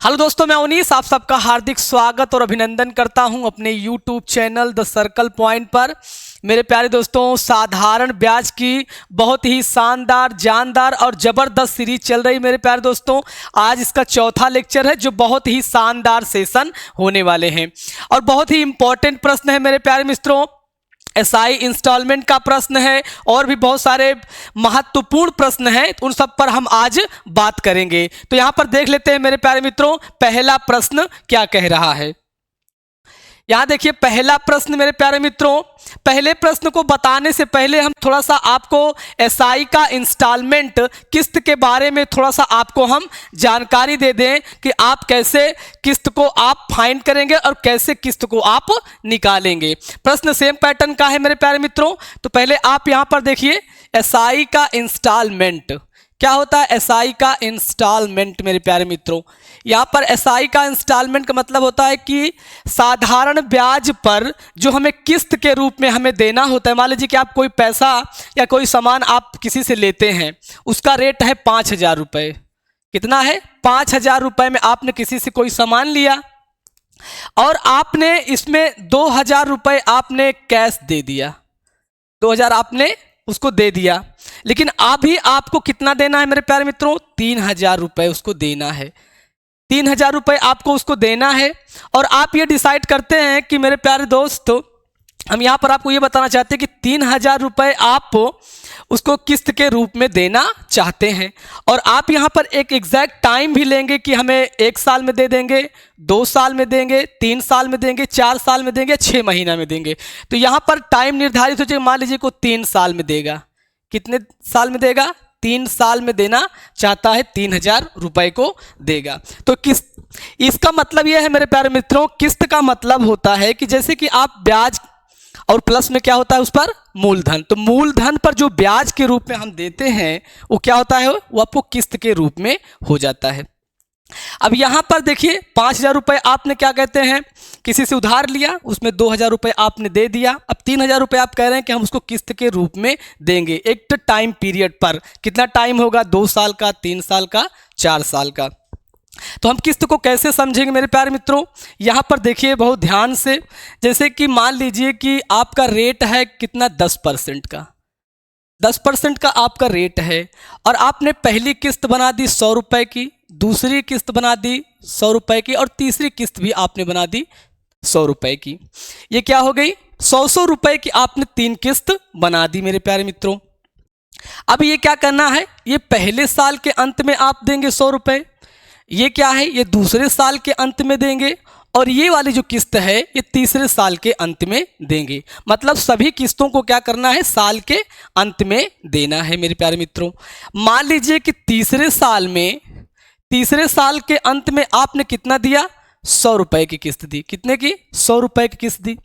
Hello दोस्तों, मैं उनीस आप सबका हार्दिक स्वागत और अभिनंदन करता हूं अपने YouTube channel the circle point पर। मेरे प्यारे दोस्तों, साधारण ब्याज की बहुत ही शानदार, जानदार और ज़बरदस्त सीरीज चल रही मेरे प्यारे दोस्तों। आज इसका चौथा लेक्चर है जो बहुत ही शानदार सेशन होने वाले हैं और बहुत ही इंपॉर्टेंट प्रश्न है मेरे प्यारे मित्रों। एसआई इंस्टॉलमेंट का प्रश्न है और भी बहुत सारे महत्वपूर्ण प्रश्न हैं, उन सब पर हम आज बात करेंगे। तो यहां पर देख लेते हैं मेरे प्यारे मित्रों, पहला प्रश्न क्या कह रहा है। यहां देखिए पहला प्रश्न मेरे प्यारे मित्रों। पहले प्रश्न को बताने से पहले हम थोड़ा सा आपको एसआई का इंस्टॉलमेंट किस्त के बारे में थोड़ा सा आपको हम जानकारी दे दें कि आप कैसे किस्त को आप फाइंड करेंगे और कैसे किस्त को आप निकालेंगे। प्रश्न सेम पैटर्न का है मेरे प्यारे मित्रों। तो पहले आप यहां पर देखिए, एसआई का इंस्टॉलमेंट क्या होता है। एसआई का इंस्टॉलमेंट मेरे प्यारे मित्रों, यहाँ पर एसआई का इंस्टॉलमेंट का मतलब होता है कि साधारण ब्याज पर जो हमें किस्त के रूप में हमें देना होता है। मान लीजिए कि आप कोई पैसा या कोई सामान आप किसी से लेते हैं, उसका रेट है 5,000 रुपये। कितना है? 5,000 रुपये में आपने किसी से कोई सामान लिया और आपने इसमें 2,000 रुपये आपने कैश दे दिया। 2,000 आपने उसको दे दिया, लेकिन अभी आपको कितना देना है मेरे प्यारे मित्रों? 3,000 रुपये उसको देना है। 3,000 रुपये आपको उसको देना है और आप ये डिसाइड करते हैं कि मेरे प्यारे दोस्तों, हम यहाँ पर आपको ये बताना चाहते हैं कि 3,000 रुपये आप उसको किस्त के रूप में देना चाहते हैं और आप यहाँ पर एक एग्जैक्ट टाइम भी लेंगे कि हमें 1 साल में दे देंगे, 2 साल में देंगे, 3 साल में देंगे, 4 साल में देंगे, 6 महीना में देंगे। तो यहाँ पर टाइम निर्धारित हो जाए। मान लीजिए को 3 साल में देगा। कितने साल में देगा? 3 साल में देना चाहता है, 3,000 रुपये को देगा। तो किस्त, इसका मतलब यह है मेरे प्यारे मित्रों, किस्त का मतलब होता है कि जैसे कि आप ब्याज और प्लस में क्या होता है उस पर मूलधन। तो मूलधन पर जो ब्याज के रूप में हम देते हैं वो क्या होता है? वो आपको किस्त के रूप में हो जाता है। अब यहां पर देखिए 5,000 रुपये आपने क्या कहते हैं किसी से उधार लिया, उसमें 2,000 रुपये आपने दे दिया। अब 3,000 रुपये आप कह रहे हैं कि हम उसको किस्त के रूप में देंगे एक टाइम पीरियड पर। कितना टाइम होगा? 2 साल का, 3 साल का, 4 साल का। तो हम किस्त को कैसे समझेंगे मेरे प्यारे मित्रों? यहाँ पर देखिए बहुत ध्यान से। जैसे कि मान लीजिए कि आपका रेट है कितना? 10% का। 10% का आपका रेट है और आपने पहली किस्त बना दी 100 रुपये की, दूसरी किस्त बना दी 100 रुपये की और तीसरी किस्त भी आपने बना दी 100 रुपये की। ये क्या हो गई? 100 रुपये की आपने 3 किस्त बना दी मेरे प्यारे मित्रों। अब ये क्या करना है? ये पहले साल के अंत में आप देंगे 100 रुपये। ये क्या है? ये दूसरे साल के अंत में देंगे और ये वाली जो किस्त है ये तीसरे साल के अंत में देंगे। मतलब सभी किस्तों को क्या करना है? साल के अंत में देना है मेरे प्यारे मित्रों। मान लीजिए कि तीसरे साल के अंत में आपने कितना दिया? 100 रुपये की किस्त दी। कितने की? 100 रुपये की किस्त दी।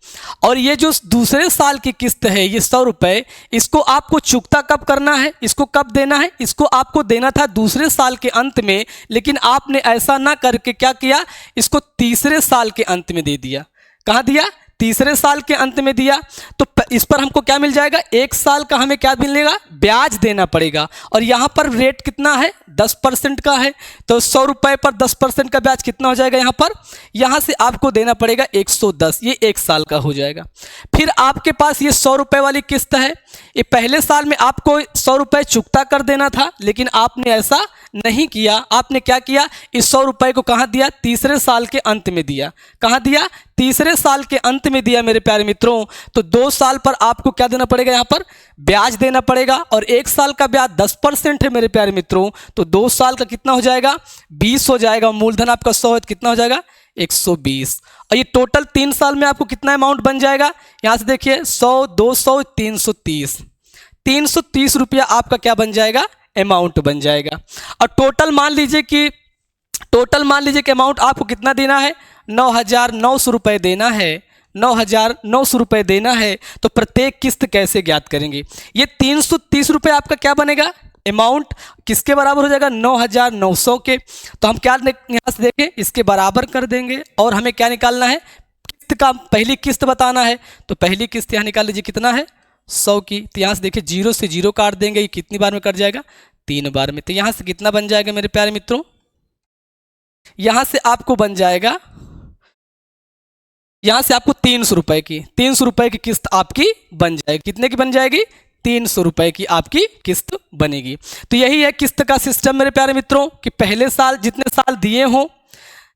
और ये जो दूसरे साल की किस्त है ये 100 रुपये, इसको आपको चुकता कब करना है? इसको कब देना है? इसको आपको देना था दूसरे साल के अंत में, लेकिन आपने ऐसा ना करके क्या किया? इसको तीसरे साल के अंत में दे दिया। कहाँ दिया? तीसरे साल के अंत में दिया। तो इस पर हमको क्या मिल जाएगा? 1 साल का हमें क्या मिलेगा? ब्याज देना पड़ेगा। और यहाँ पर रेट कितना है? 10% का है। तो 100 रुपये पर 10% का ब्याज कितना हो जाएगा? यहाँ पर यहाँ से आपको देना पड़ेगा 110। ये 1 साल का हो जाएगा। फिर आपके पास ये 100 रुपये वाली किस्त है। ये पहले साल में आपको 100 रुपये चुकता कर देना था, लेकिन आपने ऐसा नहीं किया। आपने क्या किया? इस 100 रुपये को कहाँ दिया? तीसरे साल के अंत में दिया। कहाँ दिया? तीसरे साल के अंत में दिया मेरे प्यारे मित्रों। तो 2 साल पर आपको क्या देना पड़ेगा? यहाँ पर ब्याज देना पड़ेगा और 1 साल का ब्याज 10% है मेरे प्यारे मित्रों। तो 2 साल का कितना हो जाएगा? 20 हो जाएगा। मूलधन आपका 100 है, कितना हो जाएगा? 120। और ये टोटल 3 साल में आपको कितना अमाउंट बन जाएगा? यहाँ से देखिए 100, 200, 330। 330 रुपया आपका क्या बन जाएगा? अमाउंट बन जाएगा। और टोटल मान लीजिए कि अमाउंट आपको कितना देना है? 9,900 रुपये देना है। 9,900 रुपये देना है। तो प्रत्येक किस्त कैसे ज्ञात करेंगे? ये 330 रुपये आपका क्या बनेगा? अमाउंट किसके बराबर हो जाएगा? 9,900 के। तो हम क्या यहाँ से देखें, इसके बराबर कर देंगे और हमें क्या निकालना है? किस्त का पहली किस्त बताना है। तो पहली किस्त यहाँ निकाल लीजिए, कितना है? 100 की। तो यहाँ से देखिए 0 से 0 काट देंगे। ये कितनी बार में कट जाएगा? 3 बार में। तो यहाँ से कितना बन जाएगा मेरे प्यारे मित्रों? यहां से आपको बन जाएगा, यहां से आपको 300 रुपए की, 300 रुपए की किस्त आपकी बन जाएगी। कितने की बन जाएगी? 300 रुपए की आपकी किस्त बनेगी। तो यही है किस्त का सिस्टम मेरे प्यारे मित्रों, कि पहले साल जितने साल दिए हों,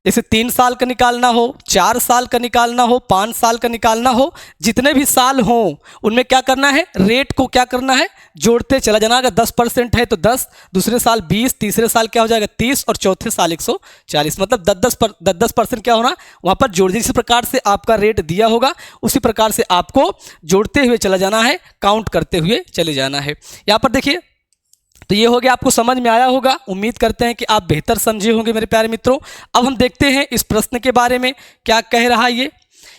जैसे 3 साल का निकालना हो, 4 साल का निकालना हो, 5 साल का निकालना हो, जितने भी साल हों उनमें क्या करना है, रेट को क्या करना है, जोड़ते चला जाना। अगर 10% है तो 10, दूसरे साल 20, तीसरे साल क्या हो जाएगा 30 और चौथे साल 140, मतलब 10% क्या होना वहाँ पर जोड़। जिस प्रकार से आपका रेट दिया होगा उसी प्रकार से आपको जोड़ते हुए चला जाना है, काउंट करते हुए चले जाना है। यहाँ पर देखिए, तो ये हो गया, आपको समझ में आया होगा। उम्मीद करते हैं कि आप बेहतर समझे होंगे मेरे प्यारे मित्रों। अब हम देखते हैं इस प्रश्न के बारे में क्या कह रहा है ये।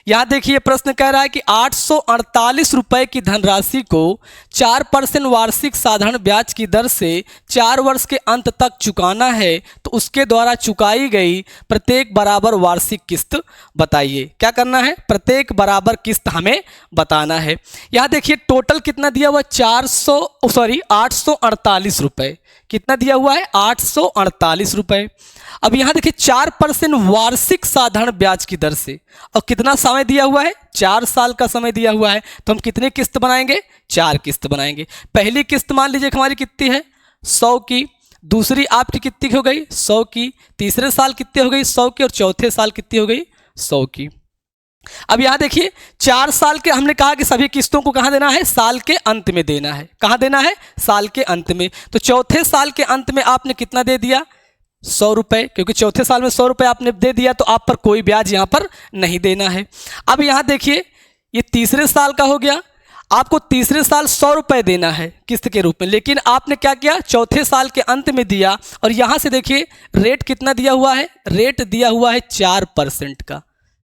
यहाँ देखिए प्रश्न कह रहा है कि 848 रुपए की धनराशि को 4% वार्षिक साधारण ब्याज की दर से 4 वर्ष के अंत तक चुकाना है, तो उसके द्वारा चुकाई गई प्रत्येक बराबर वार्षिक किस्त बताइए। क्या करना है, प्रत्येक बराबर किस्त हमें बताना है। यहाँ देखिए टोटल कितना दिया हुआ है, 848 रुपए। कितना दिया हुआ है, 848 रुपए। अब यहाँ देखिए 4% वार्षिक साधारण ब्याज की दर से, और कितना समय दिया हुआ है, 4 साल का समय दिया हुआ है। तो हम कितनी किस्त बनाएंगे, 4 किस्त बनाएंगे। पहली किस्त मान लीजिए हमारी कितनी है, 100 की, दूसरी आपकी कितनी हो गई, 100 की, तीसरे साल कितनी हो गई, 100 की, और चौथे साल कितनी हो गई, 100 की। अब यहाँ देखिए 4 साल के, हमने कहा कि सभी किस्तों को कहाँ देना है, साल के अंत में देना है। कहाँ देना है, साल के अंत में। तो चौथे साल के अंत में आपने कितना दे दिया, 100 रुपए, क्योंकि चौथे साल में 100 रुपए आपने दे दिया, तो आप पर कोई ब्याज यहाँ पर नहीं देना है। अब यहाँ देखिए ये तीसरे साल का हो गया, आपको तीसरे साल 100 रुपए देना है किस्त के रूप में, लेकिन आपने क्या किया, चौथे साल के अंत में दिया। और यहाँ से देखिए रेट कितना दिया हुआ है, रेट दिया हुआ है 4% का।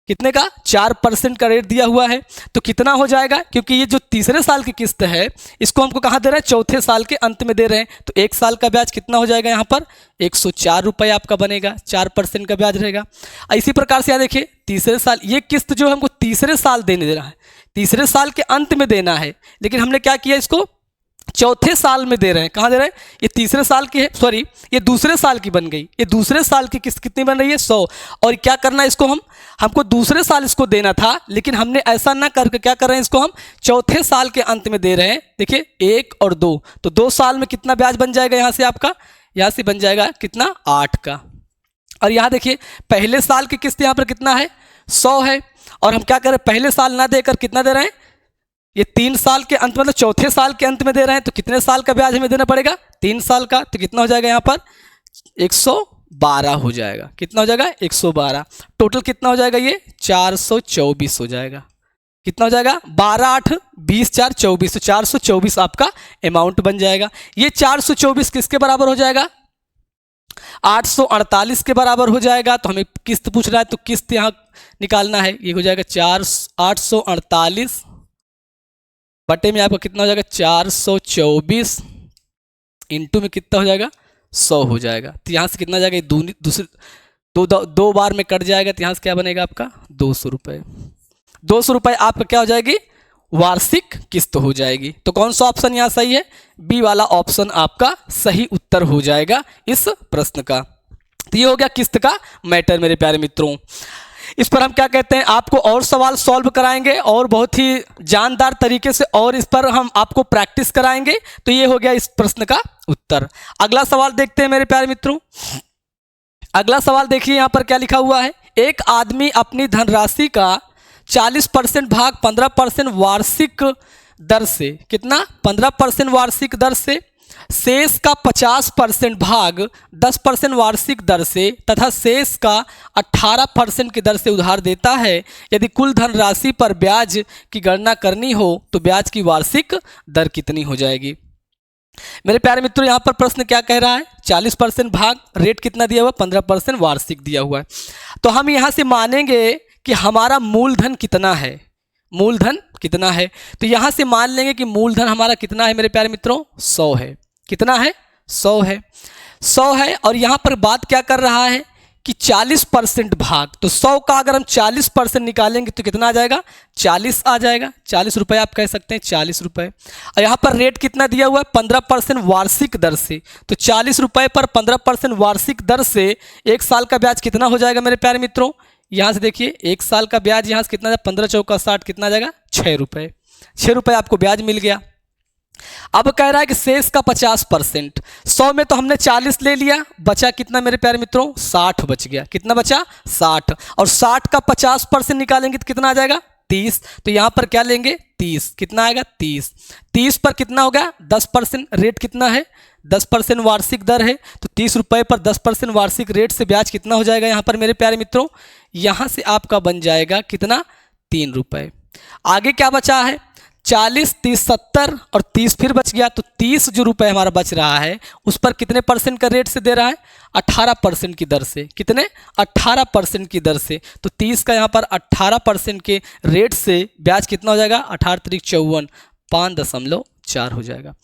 कितने का, 4% का रेट दिया हुआ है। तो कितना हो जाएगा, क्योंकि ये जो तीसरे साल की किस्त है इसको हमको कहाँ दे रहे हैं, चौथे साल के अंत में दे रहे हैं। तो 1 साल का ब्याज कितना हो जाएगा, यहाँ पर 104 रुपये आपका बनेगा, 4% का ब्याज रहेगा। इसी प्रकार से यहाँ देखिए तीसरे साल, ये किस्त जो हमको तीसरे साल देने दे रहा है, तीसरे साल के अंत में देना है, लेकिन हमने क्या किया, इसको चौथे साल में दे रहे हैं। कहाँ दे रहे हैं, ये तीसरे साल की है, सॉरी ये दूसरे साल की बन गई। ये दूसरे साल की किस्त कितनी बन रही है, 100। और क्या करना है, इसको हमको दूसरे साल इसको देना था, लेकिन हमने ऐसा ना करके क्या कर रहे हैं, इसको हम चौथे साल के अंत में दे रहे हैं। देखिए 1 और 2, तो 2 साल में कितना ब्याज बन जाएगा, यहाँ से आपका, यहाँ से बन जाएगा कितना, 8 का। और यहाँ देखिए पहले साल की किस्त यहाँ पर कितना है, 100 है। और हम क्या कर रहे हैं, पहले साल ना देकर कितना दे रहे हैं, ये 3 साल के अंत, मतलब चौथे साल के अंत में दे रहे हैं। तो कितने साल का ब्याज हमें देना पड़ेगा, 3 साल का। तो कितना हो जाएगा यहाँ पर, 112 हो जाएगा। कितना हो जाएगा, 112। टोटल कितना हो जाएगा, ये 424 हो जाएगा। कितना हो जाएगा, 12 8 20 4 24, तो 424 आपका अमाउंट बन जाएगा। ये 424 किसके बराबर हो जाएगा, 848 के बराबर हो जाएगा। तो हमें किस्त पूछ रहा है, तो किस्त यहाँ निकालना है। ये हो जाएगा 848 बटे में आपका कितना हो जाएगा, 424 इंटू में कितना हो जाएगा, 100 हो जाएगा। तो यहाँ से कितना जाएगा, दूसरे दो बार में कट जाएगा। तो यहाँ से क्या बनेगा आपका, 200 रुपये। 200 रुपये आपका क्या हो जाएगी, वार्षिक किस्त हो जाएगी। तो कौन सा ऑप्शन यहाँ सही है, बी वाला ऑप्शन आपका सही उत्तर हो जाएगा इस प्रश्न का। तो ये हो गया किस्त का मैटर मेरे प्यारे मित्रों। इस पर हम क्या कहते हैं, आपको और सवाल सॉल्व कराएंगे और बहुत ही जानदार तरीके से, और इस पर हम आपको प्रैक्टिस कराएंगे। तो ये हो गया इस प्रश्न का उत्तर। अगला सवाल देखते हैं मेरे प्यारे मित्रों। अगला सवाल देखिए यहाँ पर क्या लिखा हुआ है, एक आदमी अपनी धनराशि का 40% भाग 15% वार्षिक दर से, कितना, 15% वार्षिक दर से, शेष का 50% भाग 10% वार्षिक दर से तथा शेष का 18% की दर से उधार देता है। यदि कुल धनराशि पर ब्याज की गणना करनी हो तो ब्याज की वार्षिक दर कितनी हो जाएगी। मेरे प्यारे मित्रों यहाँ पर प्रश्न क्या कह रहा है, 40% भाग, रेट कितना दिया हुआ, 15% वार्षिक दिया हुआ है। तो हम यहाँ से मानेंगे कि हमारा मूलधन कितना है, मूलधन कितना है। तो यहाँ से मान लेंगे कि मूलधन हमारा कितना है मेरे प्यारे मित्रों, 100 है। कितना है, 100 है, 100 है। और यहाँ पर बात क्या कर रहा है कि 40% भाग, तो 100 का अगर हम 40% निकालेंगे तो कितना आ जाएगा, 40 आ जाएगा। 40 रुपये आप कह सकते हैं, 40 रुपये। और यहाँ पर रेट कितना दिया हुआ है, 15% वार्षिक दर से। तो 40 रुपये पर 15% वार्षिक दर से 1 साल का ब्याज कितना हो जाएगा मेरे प्यारे मित्रों। यहाँ से देखिए 1 साल का ब्याज यहाँ से कितना, 15 चौका 60, कितना आ जाएगा, 6 रुपये। 6 रुपये आपको ब्याज मिल गया। अब कह रहा है कि शेष का 50%, 100 में तो हमने 40 ले लिया, बचा कितना मेरे प्यारे मित्रों, 60 बच गया। कितना बचा, 60। और 60 का 50% निकालेंगे तो कितना आ जाएगा, 30। तो यहाँ पर क्या लेंगे, 30। कितना आएगा, 30। 30 पर कितना हो गया, 10%। रेट कितना है, 10% वार्षिक दर है। तो 30 रुपये पर 10% वार्षिक रेट से ब्याज कितना हो जाएगा यहाँ पर मेरे प्यारे मित्रों, यहाँ से आपका बन जाएगा कितना, 3 रुपये। आगे क्या बचा है, 40, 30, 70 और 30 फिर बच गया। तो 30 जो रुपए हमारा बच रहा है उस पर कितने परसेंट का रेट से दे रहा है, 18% की दर से। कितने, 18% की दर से। तो 30 का यहाँ पर 18% के रेट से ब्याज कितना हो जाएगा, 18 त्रिक 54, 5.4 हो जाएगा।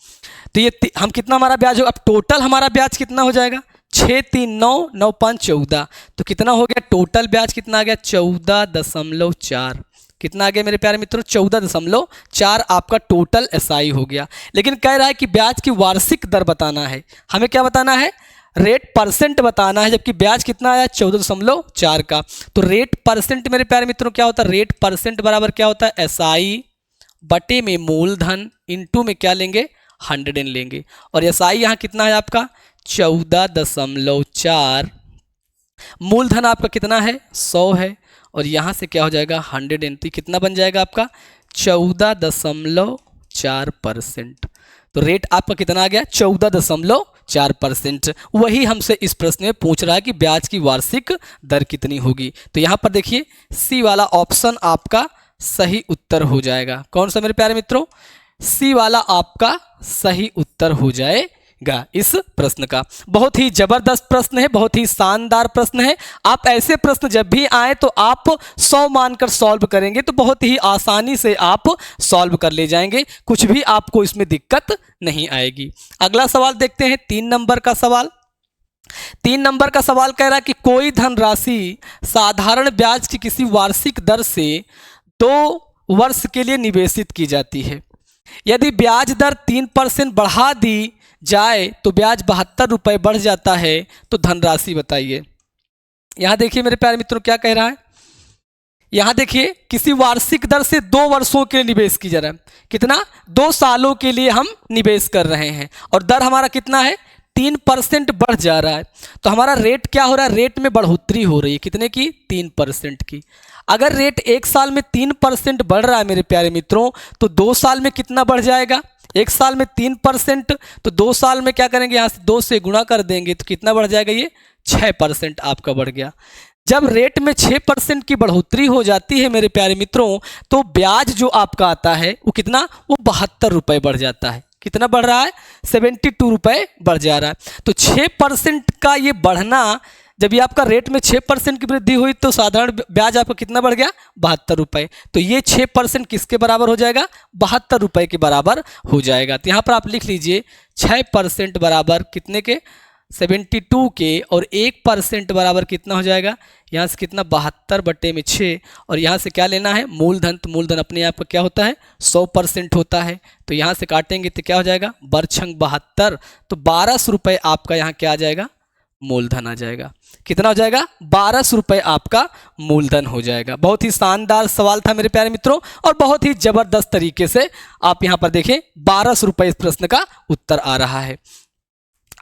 तो ये हम कितना हमारा ब्याज हो, अब टोटल हमारा ब्याज कितना हो जाएगा, 6, 3, 9, 9, 5, 14। तो कितना हो गया, टोटल ब्याज कितना आ गया, 14.4। कितना आ गया मेरे प्यारे मित्रों, 14.4 आपका टोटल एसआई हो गया। लेकिन कह रहा है कि ब्याज की वार्षिक दर बताना है, हमें क्या बताना है, रेट परसेंट बताना है, जबकि ब्याज कितना आया, 14.4 का। तो रेट परसेंट मेरे प्यारे मित्रों क्या होता है, रेट परसेंट बराबर क्या होता है, एसआई बटे में मूलधन इंटू में क्या लेंगे, 100 लेंगे। और एसआई यहाँ कितना है आपका, 14.4। मूलधन आपका कितना है, 100 है। और यहाँ से क्या हो जाएगा, 100 कितना बन जाएगा आपका, 14.4%। तो रेट आपका कितना आ गया, 14.4%। वही हमसे इस प्रश्न में पूछ रहा है कि ब्याज की वार्षिक दर कितनी होगी। तो यहाँ पर देखिए सी वाला ऑप्शन आपका सही उत्तर हो जाएगा। कौन सा मेरे प्यारे मित्रों, सी वाला आपका सही उत्तर हो जाएगा इस प्रश्न का। बहुत ही जबरदस्त प्रश्न है, बहुत ही शानदार प्रश्न है। आप ऐसे प्रश्न जब भी आए तो आप 100 मानकर सॉल्व करेंगे तो बहुत ही आसानी से आप सॉल्व कर ले जाएंगे, कुछ भी आपको इसमें दिक्कत नहीं आएगी। अगला सवाल देखते हैं, 3 नंबर का सवाल। 3 नंबर का सवाल कह रहा है कि कोई धनराशि साधारण ब्याज की किसी वार्षिक दर से 2 वर्ष के लिए निवेशित की जाती है। यदि ब्याज दर 3% बढ़ा दी जाए तो ब्याज 72 रुपये बढ़ जाता है, तो धनराशि बताइए। यहाँ देखिए मेरे प्यारे मित्रों क्या कह रहा है, यहाँ देखिए किसी वार्षिक दर से 2 वर्षों के लिए निवेश की जा रहा है। कितना, 2 सालों के लिए हम निवेश कर रहे हैं और दर हमारा कितना है, 3% बढ़ जा रहा है। तो हमारा रेट क्या हो रहा है, रेट में बढ़ोतरी हो रही है, कितने की, 3% की। अगर रेट 1 साल में 3% बढ़ रहा है मेरे प्यारे मित्रों, तो 2 साल में कितना बढ़ जाएगा, 1 साल में 3%, तो 2 साल में क्या करेंगे, यहाँ से 2 से गुणा कर देंगे तो कितना बढ़ जाएगा, ये 6% आपका बढ़ गया। जब रेट में 6% की बढ़ोतरी हो जाती है मेरे प्यारे मित्रों, तो ब्याज जो आपका आता है वो कितना, वो 72 रुपये बढ़ जाता है। कितना बढ़ रहा है, 72 रुपये बढ़ जा रहा है। तो 6% का ये बढ़ना, जब ये आपका रेट में 6% की वृद्धि हुई तो साधारण ब्याज आपका कितना बढ़ गया, 72 रुपये। तो ये 6% किसके बराबर हो जाएगा, 72 रुपये के बराबर हो जाएगा। तो यहाँ पर आप लिख लीजिए 6% बराबर कितने के, 72 के, और 1% बराबर कितना हो जाएगा, यहाँ से कितना, 72/6। और यहाँ से क्या लेना है, मूलधन। तो मूलधन अपने आप का क्या होता है, 100% होता है। तो यहाँ से काटेंगे तो क्या हो जाएगा, बरछंग 72। तो 1200 रुपये आपका यहाँ क्या आ जाएगा, मूलधन आ जाएगा। कितना हो जाएगा, 1200 रुपये आपका मूलधन हो जाएगा। बहुत ही शानदार सवाल था मेरे प्यारे मित्रों, और बहुत ही जबरदस्त तरीके से आप यहाँ पर देखें 1200 रुपये इस प्रश्न का उत्तर आ रहा है।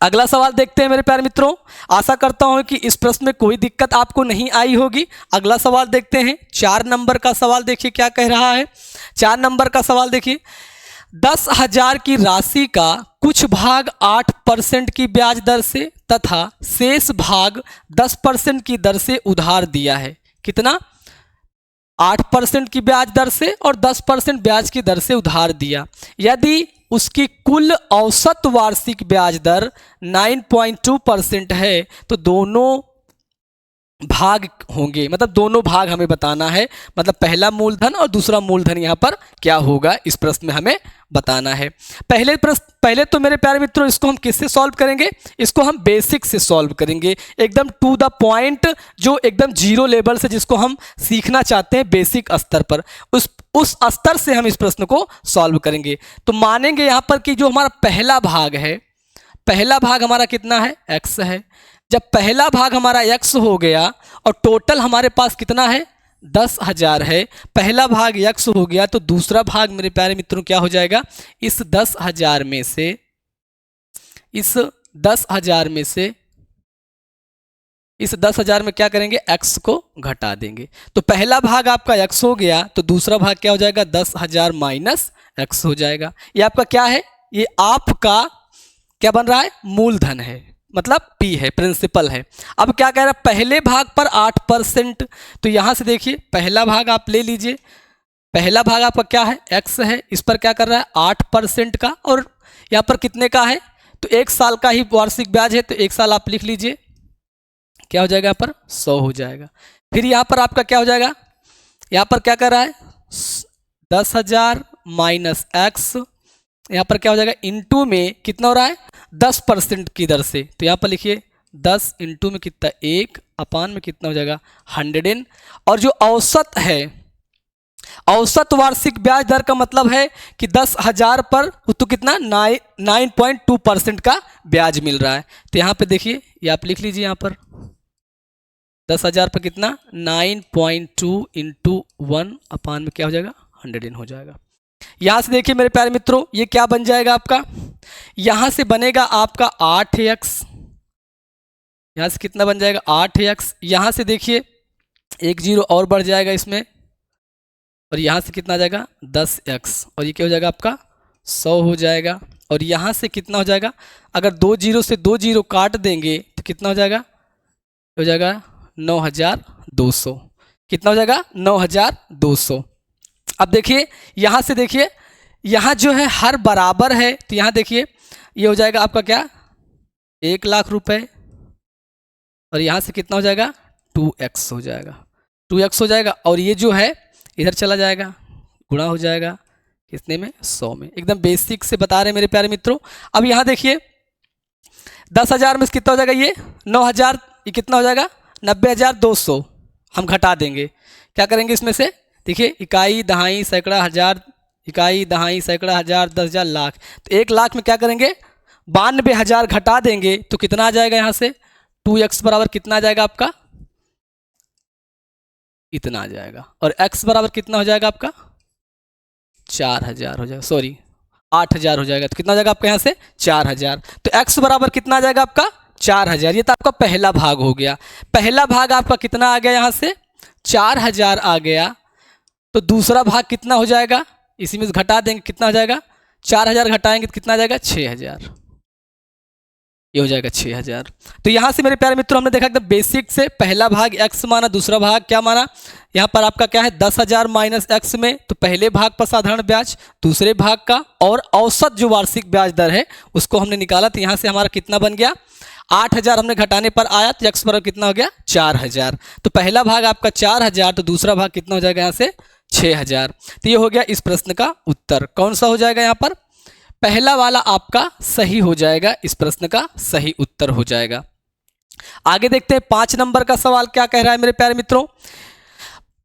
अगला सवाल देखते हैं मेरे प्यारे मित्रों। आशा करता हूं कि इस प्रश्न में कोई दिक्कत आपको नहीं आई होगी। अगला सवाल देखते हैं, 4 नंबर का सवाल देखिए क्या कह रहा है। 4 नंबर का सवाल देखिए, 10,000 की राशि का कुछ भाग 8% की ब्याज दर से तथा शेष भाग 10% की दर से उधार दिया है। कितना, 8% की ब्याज दर से और 10% ब्याज की दर से उधार दिया। यदि उसकी कुल औसत वार्षिक ब्याज दर 9.2% है तो दोनों भाग होंगे, मतलब दोनों भाग हमें बताना है, मतलब पहला मूलधन और दूसरा मूलधन यहाँ पर क्या होगा इस प्रश्न में हमें बताना है। पहले तो मेरे प्यारे मित्रों इसको हम किससे सॉल्व करेंगे, इसको हम बेसिक से सॉल्व करेंगे, एकदम टू द पॉइंट, जो एकदम जीरो लेवल से जिसको हम सीखना चाहते हैं बेसिक स्तर पर, उस स्तर से हम इस प्रश्न को सॉल्व करेंगे। तो मानेंगे यहाँ पर कि जो हमारा पहला भाग है, पहला भाग हमारा कितना है, x है। जब पहला भाग हमारा x हो गया और टोटल हमारे पास कितना है, 10,000 है, पहला भाग x हो गया, तो दूसरा भाग मेरे प्यारे मित्रों क्या हो जाएगा, इस 10,000 में से, इस 10,000 में से, इस 10,000 में क्या करेंगे, x को घटा देंगे। तो पहला भाग आपका x हो गया, तो दूसरा भाग क्या हो जाएगा, 10,000 माइनस x हो जाएगा। ये आपका क्या है, ये आपका क्या बन रहा है, मूलधन है, मतलब P है, प्रिंसिपल है। अब क्या कह रहा है, पहले भाग पर 8%, तो यहां से देखिए पहला भाग आप ले लीजिए, पहला भाग आपका क्या है, x है, इस पर क्या कर रहा है 8% का, और यहाँ पर कितने का है, तो 1 साल का ही वार्षिक ब्याज है, तो 1 साल आप लिख लीजिए, क्या हो जाएगा यहाँ पर 100 हो जाएगा। फिर यहाँ पर आपका क्या हो जाएगा, यहाँ पर क्या कर रहा है 10,000 माइनस x, यहाँ पर क्या हो जाएगा इंटू में कितना हो रहा है 10% की दर से, तो यहाँ पर लिखिए 10 इंटू में कितना 1 अपान में कितना हो जाएगा 100, और जो औसत है, औसत वार्षिक ब्याज दर का मतलब है कि 10,000 पर तो कितना 9.2% का ब्याज मिल रहा है। तो यहाँ पे देखिए, ये आप लिख लीजिए, यहाँ पर 10,000 पर कितना 9.2 इंटू 1 अपान में क्या हो जाएगा 100 हो जाएगा। यहां से देखिए मेरे प्यारे मित्रों, ये क्या बन जाएगा आपका, यहां से बनेगा आपका 8x, यहां से कितना बन जाएगा 8x, यहां से देखिए 1 0 और बढ़ जाएगा इसमें, और यहां से कितना आ जाएगा 10x, और ये क्या हो जाएगा आपका 100 हो जाएगा। और यहां से कितना हो जाएगा, अगर 2 0 से 2 0 काट देंगे तो कितना हो जाएगा, 9,200, कितना हो जाएगा 9,200। अब देखिए यहाँ से देखिए, यहाँ जो है हर बराबर है, तो यहाँ देखिए ये हो जाएगा आपका क्या 1 लाख रुपए, और यहाँ से कितना हो जाएगा 2x हो जाएगा, 2x हो जाएगा, और ये जो है इधर चला जाएगा, गुणा हो जाएगा कितने में 100 में, एकदम बेसिक से बता रहे हैं मेरे प्यारे मित्रों। अब यहाँ देखिए 10,000 में कितना हो जाएगा, ये 9,000, ये कितना हो जाएगा 90,200, हम घटा देंगे, क्या करेंगे इसमें से, देखिए इकाई दहाई सैकड़ा हज़ार, इकाई दहाई सैकड़ा हज़ार 10,000 लाख, तो 1 लाख में क्या करेंगे 92,000 घटा देंगे, तो कितना आ जाएगा यहाँ से 2x बराबर कितना आ जाएगा आपका, इतना आ जाएगा, और x बराबर कितना हो जाएगा आपका 4,000 हो जाएगा, सॉरी 8,000 हो जाएगा, तो कितना हो जाएगा आपका यहाँ से 4,000, तो x बराबर कितना आ जाएगा आपका 4,000। ये तो आपका पहला भाग हो गया, पहला भाग आपका कितना आ गया, यहाँ से 4,000 आ गया, तो दूसरा भाग कितना हो जाएगा, इसी में घटा देंगे, कितना हो जाएगा 4,000 घटाएंगे तो कितना आ जाएगा 6,000, ये हो जाएगा 6,000। तो यहाँ से मेरे प्यारे मित्रों हमने देखा एकदम बेसिक से, पहला भाग x माना, दूसरा भाग क्या माना, यहाँ पर आपका क्या है 10,000 माइनस x में, तो पहले भाग पर साधारण ब्याज, दूसरे भाग का, और औसत जो वार्षिक ब्याज दर है उसको हमने निकाला, तो यहाँ से हमारा कितना बन गया 8,000 हमने घटाने पर आया, तो x पर कितना हो गया 4,000, तो पहला भाग आपका 4,000, तो दूसरा भाग कितना हो जाएगा यहाँ से 6,000। तो ये हो गया इस प्रश्न का उत्तर, कौन सा हो जाएगा यहाँ पर, पहला वाला आपका सही हो जाएगा, इस प्रश्न का सही उत्तर हो जाएगा। आगे देखते हैं 5 नंबर का सवाल क्या कह रहा है मेरे प्यारे मित्रों,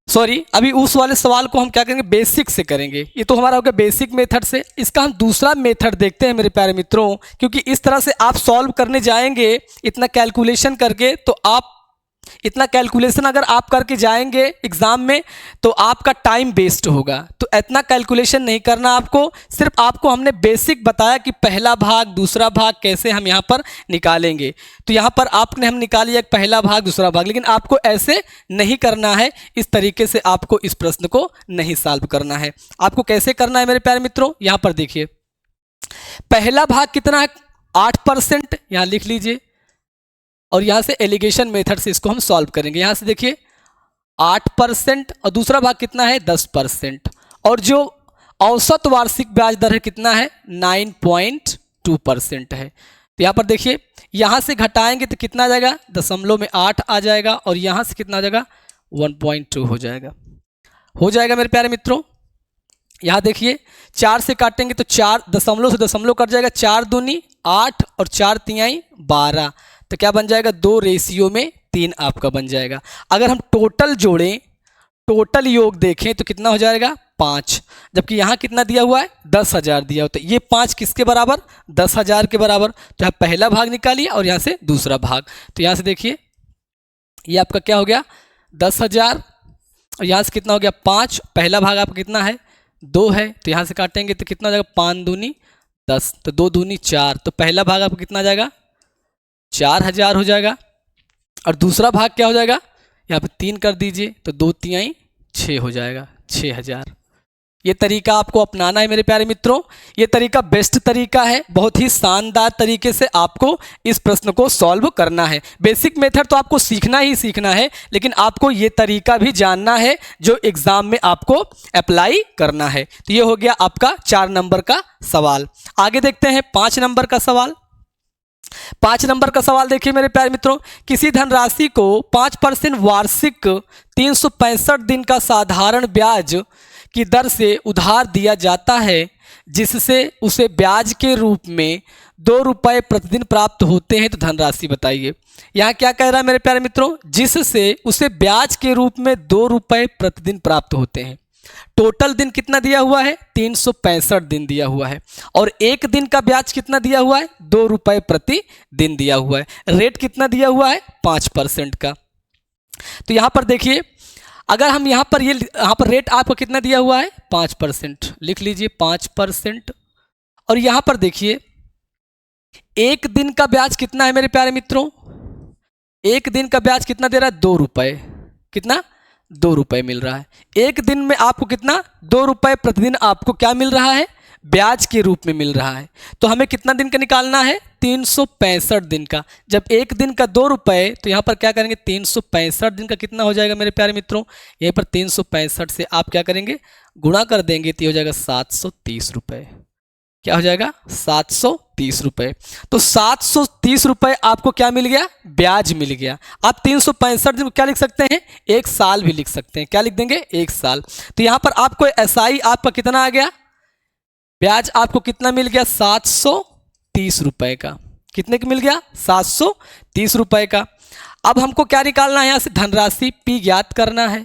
सॉरी अभी उस वाले सवाल को हम क्या करेंगे बेसिक से करेंगे, ये तो हमारा हो गया बेसिक मेथड से, इसका हम दूसरा मेथड देखते हैं मेरे प्यारे मित्रों, क्योंकि इस तरह से आप सॉल्व करने जाएंगे इतना कैलकुलेशन करके, तो आप इतना कैलकुलेशन अगर आप करके जाएंगे एग्जाम में तो आपका टाइम वेस्ट होगा, तो इतना कैलकुलेशन नहीं करना आपको, सिर्फ आपको हमने बेसिक बताया कि पहला भाग दूसरा भाग कैसे हम यहाँ पर निकालेंगे। तो यहाँ पर आपने हम निकाली एक पहला भाग दूसरा भाग, लेकिन आपको ऐसे नहीं करना है, इस तरीके से आपको इस प्रश्न को नहीं सॉल्व करना है। आपको कैसे करना है मेरे प्यारे मित्रों, यहाँ पर देखिए पहला भाग कितना है 8%, यहाँ लिख लीजिए, और यहाँ से एलिगेशन मेथड से इसको हम सॉल्व करेंगे। यहाँ से देखिए 8% और दूसरा भाग कितना है 10%, और जो औसत वार्षिक ब्याज दर है कितना है 9.2% है। तो यहाँ पर देखिए, यहाँ से घटाएंगे तो कितना आ जाएगा, दशमलव में 8 आ जाएगा, और यहाँ से कितना आ जाएगा, 1.2 हो जाएगा। हो जाएगा मेरे प्यारे मित्रों। यहाँ देखिए, 4 से काटेंगे तो 4 दशमलव से दशमलव कट जाएगा, 4 दूनी 8 और 4 तिहाई 12, तो क्या बन जाएगा, 2 रेशियो में 3 आपका बन जाएगा। अगर हम टोटल जोड़ें, टोटल योग देखें तो कितना हो जाएगा, 5, जबकि यहाँ कितना दिया हुआ है, 10,000 दिया होता है। ये 5 किसके बराबर, 10,000 के बराबर। तो यहाँ पहला भाग निकालिए और यहाँ से दूसरा भाग। तो यहाँ से देखिए, ये आपका क्या हो गया, 10,000, और यहाँ से कितना हो गया, 5। पहला भाग आपका कितना है, 2 है, तो यहाँ से काटेंगे तो कितना हो जाएगा, 5 दूनी 10, तो 2 दूनी 4, तो पहला भाग आपका कितना आ जाएगा, 4,000 हो जाएगा। और दूसरा भाग क्या हो जाएगा, यहाँ पे 3 कर दीजिए, तो 2 तिहाई 6 हो जाएगा, 6,000। ये तरीका आपको अपनाना है मेरे प्यारे मित्रों। ये तरीका बेस्ट तरीका है, बहुत ही शानदार तरीके से आपको इस प्रश्न को सॉल्व करना है। बेसिक मेथड तो आपको सीखना ही सीखना है, लेकिन आपको ये तरीका भी जानना है जो एग्जाम में आपको अप्लाई करना है। तो ये हो गया आपका 4 नंबर का सवाल। आगे देखते हैं 5 नंबर का सवाल। 5 नंबर का सवाल देखिए मेरे प्यारे मित्रों, किसी धनराशि को 5% वार्षिक 365 दिन का साधारण ब्याज की दर से उधार दिया जाता है, जिससे उसे ब्याज के रूप में 2 रुपये प्रतिदिन प्राप्त होते हैं, तो धनराशि बताइए। यहाँ क्या कह रहा है मेरे प्यारे मित्रों, जिससे उसे ब्याज के रूप में 2 रुपये प्रतिदिन प्राप्त होते हैं। टोटल दिन कितना दिया हुआ है, 365 दिन दिया हुआ है, और एक दिन का ब्याज कितना दिया हुआ है, 2 रुपये प्रति दिन दिया हुआ है। रेट कितना दिया हुआ है, 5% का। तो यहाँ पर देखिए, अगर हम यहाँ पर रेट आपको कितना दिया हुआ है, 5%, लिख लीजिए 5%। और यहाँ पर देखिए, एक दिन का ब्याज कितना है मेरे प्यारे मित्रों, एक दिन का ब्याज कितना दे रहा है, 2 रुपये। कितना, 2 रुपये मिल रहा है। एक दिन में आपको कितना, 2 रुपये प्रतिदिन आपको क्या मिल रहा है, ब्याज के रूप में मिल रहा है। तो हमें कितना दिन का निकालना है, 365 दिन का। जब एक दिन का 2 रुपये, तो यहाँ पर क्या करेंगे, 365 दिन का कितना हो जाएगा मेरे प्यारे मित्रों, यहीं पर 365 से आप क्या करेंगे, गुणा कर देंगे, तो ये हो जाएगा 730 रुपये। क्या हो जाएगा, 730 रुपये। तो 730 रुपये आपको क्या मिल गया, ब्याज मिल गया। आप 365 दिन को क्या लिख सकते हैं, 1 साल भी लिख सकते हैं। क्या लिख देंगे, 1 साल। तो यहाँ पर आपको एसआई आपका कितना आ गया, ब्याज आपको कितना मिल गया, 730 रुपये का। कितने का मिल गया, 730 रुपये का। अब हमको क्या निकालना है, यहाँ से धनराशि P ज्ञात करना है,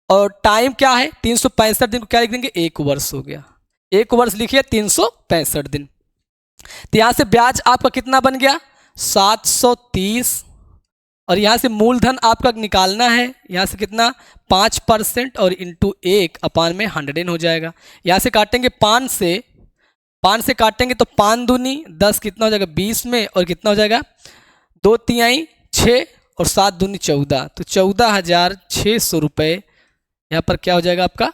और टाइम क्या है, 365 दिन को क्या लिख देंगे, 1 वर्ष हो गया। 1 वर्ष लिखिए, 365 दिन। तो यहाँ से ब्याज आपका कितना बन गया, 730, और यहाँ से मूलधन आपका निकालना है, यहाँ से कितना, 5% और इंटू 1/100 हो जाएगा। यहाँ से काटेंगे 5 से काटेंगे तो 5 दूनी 10, कितना हो जाएगा, 20 में, और कितना हो जाएगा, 2 तिहाई 6 और 7 दूनी 14, तो 14,600 रुपये यहाँ पर क्या हो जाएगा, आपका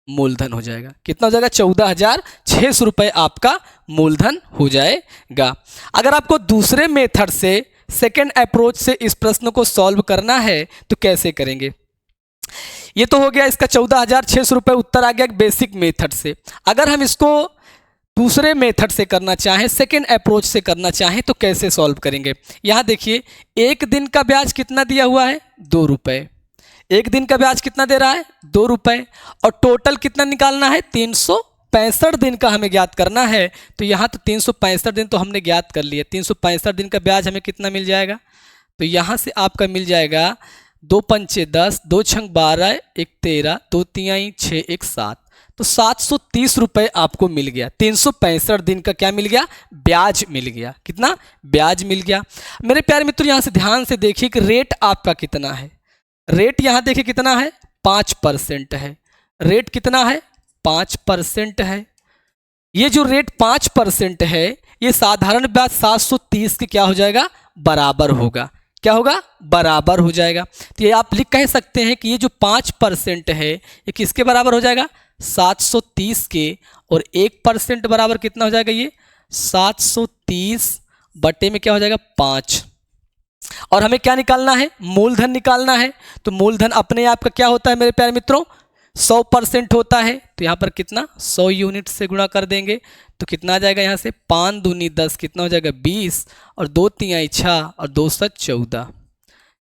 मूलधन हो जाएगा। कितना हो जाएगा, 14,600 रुपये आपका मूलधन हो जाएगा। अगर आपको दूसरे मेथड से, सेकेंड अप्रोच से इस प्रश्न को सॉल्व करना है तो कैसे करेंगे। ये तो हो गया इसका 14,600 रुपये उत्तर आ गया बेसिक मेथड से। अगर हम इसको दूसरे मेथड से करना चाहें, सेकेंड अप्रोच से करना चाहें, तो कैसे सॉल्व करेंगे। यहाँ देखिए, एक दिन का ब्याज कितना दिया हुआ है, 2 रुपये। एक दिन का ब्याज कितना दे रहा है, 2 रुपये, और टोटल कितना निकालना है, 365 दिन का हमें ज्ञात करना है। तो यहाँ तो 365 दिन तो हमने ज्ञात कर लिया। 365 दिन का ब्याज हमें कितना मिल जाएगा, तो यहाँ से आपका मिल जाएगा 2 पंचे 10, 2 छंग 12, 1 13, 2 तिहाई 6, 1 7, तो 730 रुपये आपको मिल गया। 365 दिन का क्या मिल गया, ब्याज मिल गया। कितना, ब्याज मिल गया। मेरे प्यारे मित्रों, यहाँ से ध्यान से देखिए कि रेट आपका कितना है। रेट यहाँ देखिए कितना है, 5% है। रेट कितना है, 5% है। ये जो रेट 5% है, ये साधारण ब्याज 730 के क्या हो जाएगा, बराबर होगा। क्या होगा, बराबर हो जाएगा। तो ये आप लिख कह सकते हैं कि ये जो 5% है, ये किसके बराबर हो जाएगा, 730 के, और 1% बराबर कितना हो जाएगा, ये 730 बटे में क्या हो जाएगा, 5। और हमें क्या निकालना है, मूलधन निकालना है। तो मूलधन अपने आप का क्या होता है मेरे प्यारे मित्रों, 100% होता है तो यहाँ पर कितना 100 यूनिट से गुणा कर देंगे तो कितना आ जाएगा यहाँ से 5 दूनी 10 कितना हो जाएगा 20 और 2 तिहाई 6 और 2 7 14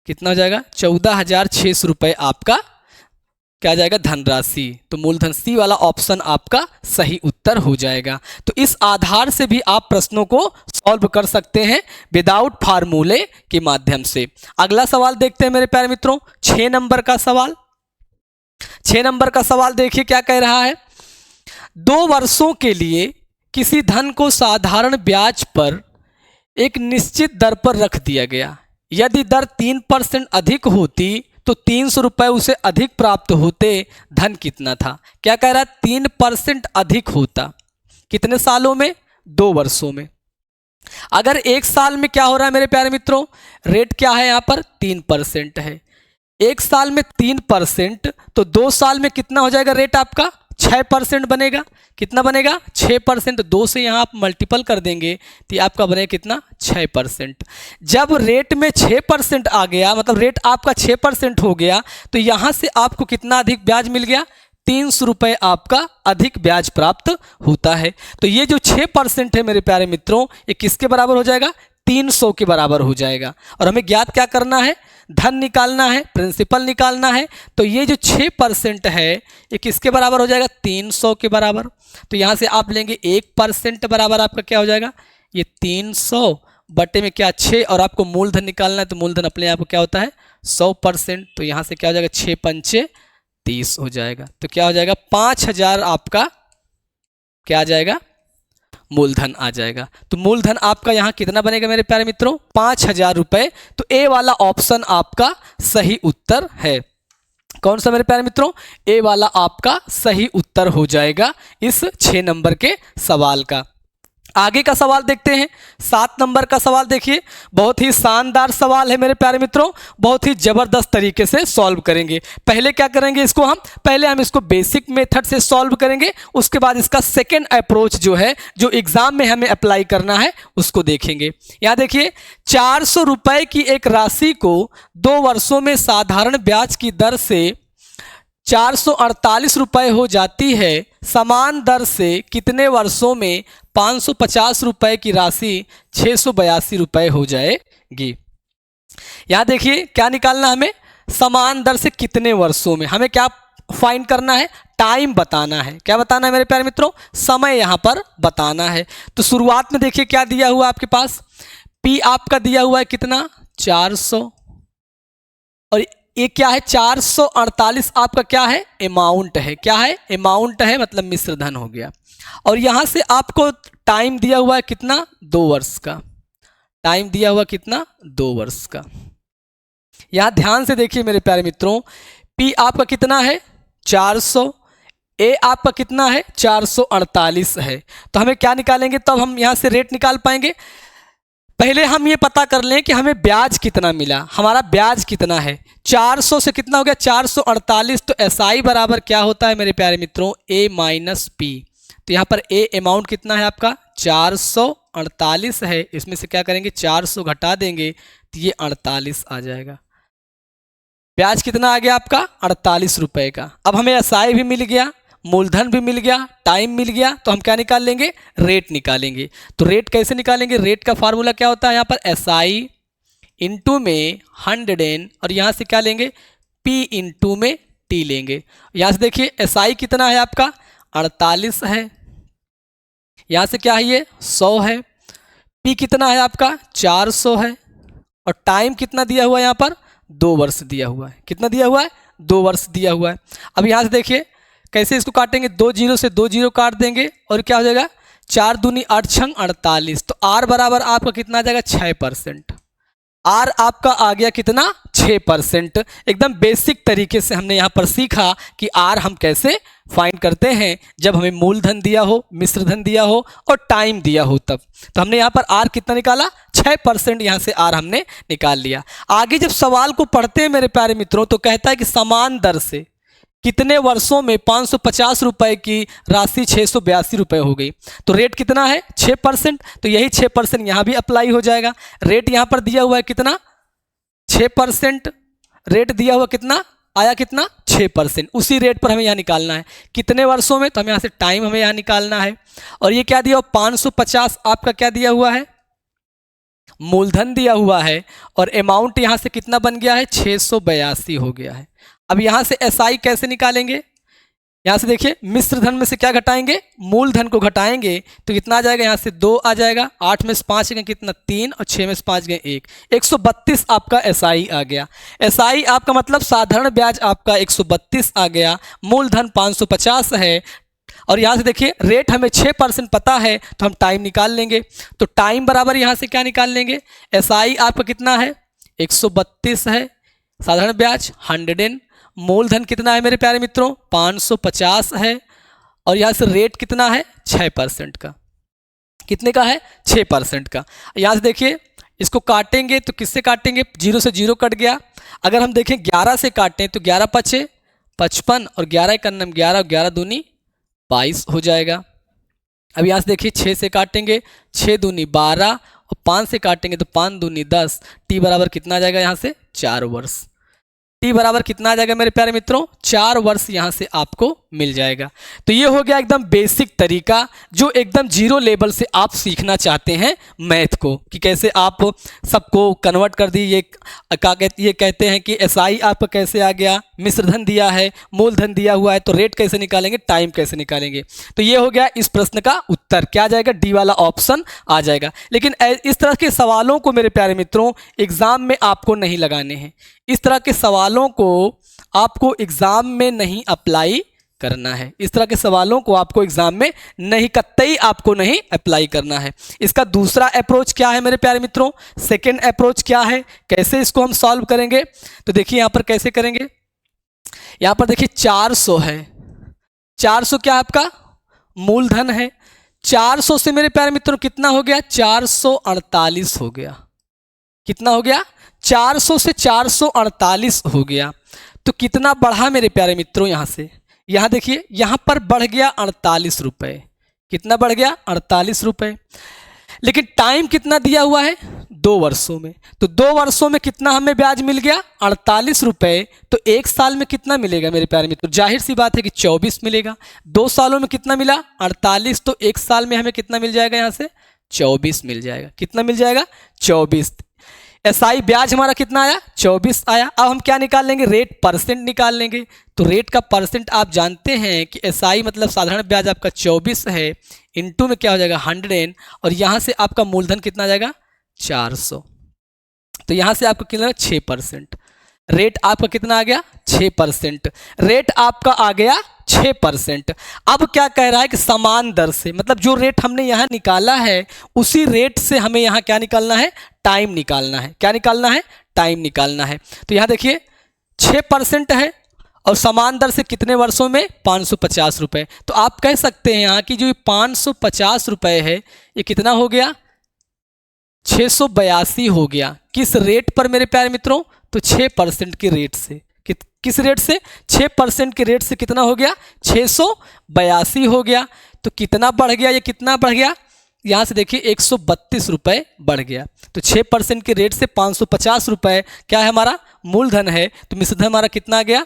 कितना हो जाएगा 14,600 रुपये आपका क्या आ जाएगा धनराशि। तो मूलधन सी वाला ऑप्शन आपका सही उत्तर हो जाएगा। तो इस आधार से भी आप प्रश्नों को सॉल्व कर सकते हैं विदाउट फार्मूले के माध्यम से। अगला सवाल देखते हैं मेरे प्यारे मित्रों, 6 नंबर का सवाल। 6 नंबर का सवाल देखिए क्या कह रहा है। 2 वर्षों के लिए किसी धन को साधारण ब्याज पर एक निश्चित दर पर रख दिया गया। यदि दर 3% अधिक होती तो 300 रुपये उसे अधिक प्राप्त होते। धन कितना था? क्या कह रहा है 3% अधिक होता। कितने सालों में? 2 वर्षों में। अगर 1 साल में क्या हो रहा है मेरे प्यारे मित्रों, रेट क्या है यहाँ पर 3% है। 1 साल में 3% तो 2 साल में कितना हो जाएगा रेट आपका 6% बनेगा। कितना बनेगा 6%। 2 से यहाँ आप मल्टीपल कर देंगे तो आपका बनेगा कितना 6%। जब रेट में 6% आ गया मतलब रेट आपका 6% हो गया तो यहाँ से आपको कितना अधिक ब्याज मिल गया 300 रुपये आपका अधिक ब्याज प्राप्त होता है। तो ये जो 6% है मेरे प्यारे मित्रों ये किसके बराबर हो जाएगा 300 के बराबर हो जाएगा। और हमें ज्ञात क्या करना है धन निकालना है, प्रिंसिपल निकालना है। तो ये जो 6% है ये किसके बराबर हो जाएगा 300 के बराबर। तो यहाँ से आप लेंगे 1% बराबर आपका क्या हो जाएगा ये 300 बटे में क्या 6 और आपको मूलधन निकालना है तो मूलधन अपने आप को क्या होता है 100%। तो यहाँ से क्या हो जाएगा 6 पंचे 30 हो जाएगा। तो क्या हो जाएगा 5,000 आपका क्या आ जाएगा मूलधन आ जाएगा। तो मूलधन आपका यहाँ कितना बनेगा मेरे प्यारे मित्रों 5,000 रुपये। तो ए वाला ऑप्शन आपका सही उत्तर है। कौन सा मेरे प्यारे मित्रों ए वाला आपका सही उत्तर हो जाएगा इस 6 नंबर के सवाल का। आगे का सवाल देखते हैं 7 नंबर का सवाल। देखिए बहुत ही शानदार सवाल है मेरे प्यारे मित्रों, बहुत ही ज़बरदस्त तरीके से सॉल्व करेंगे। पहले क्या करेंगे इसको पहले हम इसको बेसिक मेथड से सॉल्व करेंगे, उसके बाद इसका सेकेंड अप्रोच जो है जो एग्जाम में हमें अप्लाई करना है उसको देखेंगे। यहाँ देखिए 400 रुपये की एक राशि को 2 वर्षों में साधारण ब्याज की दर से 448 रुपये हो जाती है। समान दर से कितने वर्षों में 550 रुपये की राशि 682 रुपये हो जाएगी। यहाँ देखिए क्या निकालना हमें समान दर से कितने वर्षों में। हमें क्या फाइंड करना है टाइम बताना है। क्या बताना है मेरे प्यारे मित्रों समय यहाँ पर बताना है। तो शुरुआत में देखिए क्या दिया हुआ आपके पास पी आपका दिया हुआ है कितना 400 और ये क्या है 448 आपका क्या है अमाउंट है। क्या है अमाउंट है मतलब मिश्र धन हो गया। और यहाँ से आपको टाइम दिया हुआ है कितना 2 वर्ष का। टाइम दिया हुआ कितना 2 वर्ष का। यहाँ ध्यान से देखिए मेरे प्यारे मित्रों पी आपका कितना है 400 ए आपका कितना है 448 है। तो हमें क्या निकालेंगे तब हम यहाँ से रेट निकाल पाएंगे। पहले हम ये पता कर लें कि हमें ब्याज कितना मिला। हमारा ब्याज कितना है 400 से कितना हो गया 448। तो एसआई बराबर क्या होता है मेरे प्यारे मित्रों ए माइनस पी। तो यहाँ पर ए अमाउंट कितना है आपका 448 है। इसमें से क्या करेंगे 400 घटा देंगे तो ये 48 आ जाएगा। ब्याज कितना आ गया आपका 48 रुपये का। अब हमें एसआई भी मिल गया मूलधन भी मिल गया टाइम मिल गया। तो हम क्या निकाल लेंगे रेट निकालेंगे। तो रेट कैसे निकालेंगे रेट का फार्मूला क्या होता है यहाँ पर एसआई इंटू में 100 और यहाँ से क्या लेंगे पी इंटू में टी लेंगे। यहाँ से देखिए एसआई कितना है आपका 48 है। यहाँ से क्या है ये 100 है। पी कितना है आपका 400 है और टाइम कितना दिया हुआ है यहाँ पर 2 वर्ष दिया हुआ है। कितना दिया हुआ है 2 वर्ष दिया हुआ है। अब यहाँ से देखिए कैसे इसको काटेंगे 2 जीरो से 2 जीरो काट देंगे और क्या हो जाएगा 4 दूनी 8 छंग 48। तो आर बराबर आपका कितना आ जाएगा 6%। आर आपका आ गया कितना 6%। एकदम बेसिक तरीके से हमने यहाँ पर सीखा कि आर हम कैसे फाइंड करते हैं जब हमें मूलधन दिया हो मिश्र धन दिया हो और टाइम दिया हो तब। तो हमने यहाँ पर आर कितना निकाला 6%। यहाँ से आर हमने निकाल लिया। आगे जब सवाल को पढ़ते हैं मेरे प्यारे मित्रों तो कहता है कि समान दर से कितने वर्षों में 550 रुपये की राशि 682 रुपये हो गई। तो रेट कितना है 6%। तो यही 6% यहाँ भी अप्लाई हो जाएगा। रेट यहाँ पर दिया हुआ है कितना 6%। रेट दिया हुआ कितना आया कितना 6%। उसी रेट पर हमें यहाँ निकालना है। कितने वर्षों में, तो हमें यहाँ से टाइम हमें यहाँ निकालना है। और ये क्या दिया, 550 आपका क्या दिया हुआ है, मूलधन दिया हुआ है। और अमाउंट यहाँ से कितना बन गया है, 682 हो गया है। अब यहाँ से एसआई कैसे निकालेंगे, यहाँ से देखिए मिश्र धन में से क्या घटाएंगे, मूलधन को घटाएंगे तो कितना आ जाएगा, यहाँ से 2 आ जाएगा, 8 में से 5 गए कितना 3 और 6 में से 5 गए 1, 132 आपका एसआई आ गया। एसआई आपका मतलब साधारण ब्याज आपका 132 आ गया, मूलधन 550 है। और यहाँ से देखिए रेट हमें 6% पता है तो हम टाइम निकाल लेंगे। तो टाइम बराबर यहाँ से क्या निकाल लेंगे, एसआई आपका कितना है 132 है, साधारण ब्याज 100, मूलधन कितना है मेरे प्यारे मित्रों 550 है। और यहाँ से रेट कितना है 6% का, कितने का है 6% का। यहाँ से देखिए इसको काटेंगे तो किससे काटेंगे, 0 से 0 कट गया। अगर हम देखें 11 से काटें तो 11 पचे 55 और 11 का 11 और 11 दूनी 22 हो जाएगा। अब यहाँ से देखिए 6 से काटेंगे 6 दूनी 12 और 5 से काटेंगे तो 5 दूनी 10। टी बराबर कितना आ जाएगा यहाँ से 4 वर्ष। टी बराबर कितना आ जाएगा मेरे प्यारे मित्रों 4 वर्ष यहाँ से आपको मिल जाएगा। तो ये हो गया एकदम बेसिक तरीका जो एकदम जीरो लेवल से आप सीखना चाहते हैं मैथ को, कि कैसे आप सबको कन्वर्ट कर दी। ये कहते हैं कि एसआई आपका कैसे आ गया, मिश्रधन दिया है, मूलधन दिया हुआ है, तो रेट कैसे निकालेंगे, टाइम कैसे निकालेंगे। तो ये हो गया इस प्रश्न का उत्तर, क्या आ जाएगा, डी वाला ऑप्शन आ जाएगा। लेकिन इस तरह के सवालों को मेरे प्यारे मित्रों एग्जाम में आपको नहीं लगाने हैं, इस तरह के सवालों को आपको एग्जाम में नहीं अप्लाई करना है। इस तरह के सवालों को आपको एग्जाम में नहीं, कतई आपको नहीं अप्लाई करना है। इसका दूसरा अप्रोच क्या है मेरे प्यारे मित्रों, सेकंड अप्रोच क्या है, कैसे इसको हम सॉल्व करेंगे। तो देखिए यहां पर कैसे करेंगे, यहां पर देखिए 400 है, 400 क्या आपका मूलधन है। 400 से मेरे प्यारे मित्रों कितना हो गया 448 हो गया, कितना हो गया 400 से 448 हो गया। तो कितना बढ़ा मेरे प्यारे मित्रों, यहां से यहां देखिए यहां पर बढ़ गया 48 रुपए, कितना बढ़ गया 48 रुपए। लेकिन टाइम कितना दिया हुआ है 2 वर्षों में, तो 2 वर्षों में कितना हमें ब्याज मिल गया 48 रुपए। तो 1 साल में कितना मिलेगा मेरे प्यारे मित्रों, जाहिर सी बात है कि 24 मिलेगा। 2 सालों में कितना मिला 48, तो 1 साल में हमें कितना मिल जाएगा यहाँ से 24 मिल जाएगा, कितना मिल जाएगा 24। एसआई ब्याज हमारा कितना आया 24 आया। अब हम क्या निकाल लेंगे, रेट परसेंट निकाल लेंगे। तो रेट का परसेंट आप जानते हैं कि एसआई मतलब साधारण ब्याज आपका 24 है, इनटू में क्या हो जाएगा 100, और यहाँ से आपका मूलधन कितना आ जाएगा 400। तो यहाँ से आपको कितना 6%। रेट आपका कितना आ गया 6%, रेट आपका आ गया 6%। अब क्या कह रहा है कि समान दर से, मतलब जो रेट हमने यहाँ निकाला है उसी रेट से हमें यहाँ क्या निकालना है, टाइम निकालना है। क्या निकालना है, टाइम निकालना है। तो यहाँ देखिए 6% है और समान दर से कितने वर्षों में 550 रुपए। तो आप कह सकते हैं यहाँ की जो 550 रुपए है ये कितना हो गया 682 हो गया। किस रेट पर मेरे प्यारे मित्रों, तो 6% के रेट से। किस रेट से 6% के रेट से कितना हो गया 682 हो गया। तो कितना बढ़ गया, ये कितना बढ़ गया, यहाँ से देखिए 132 रुपये बढ़ गया। तो 6% के रेट से 550 रुपये क्या है हमारा मूलधन है। तो मिश्रधन हमारा कितना आ गया,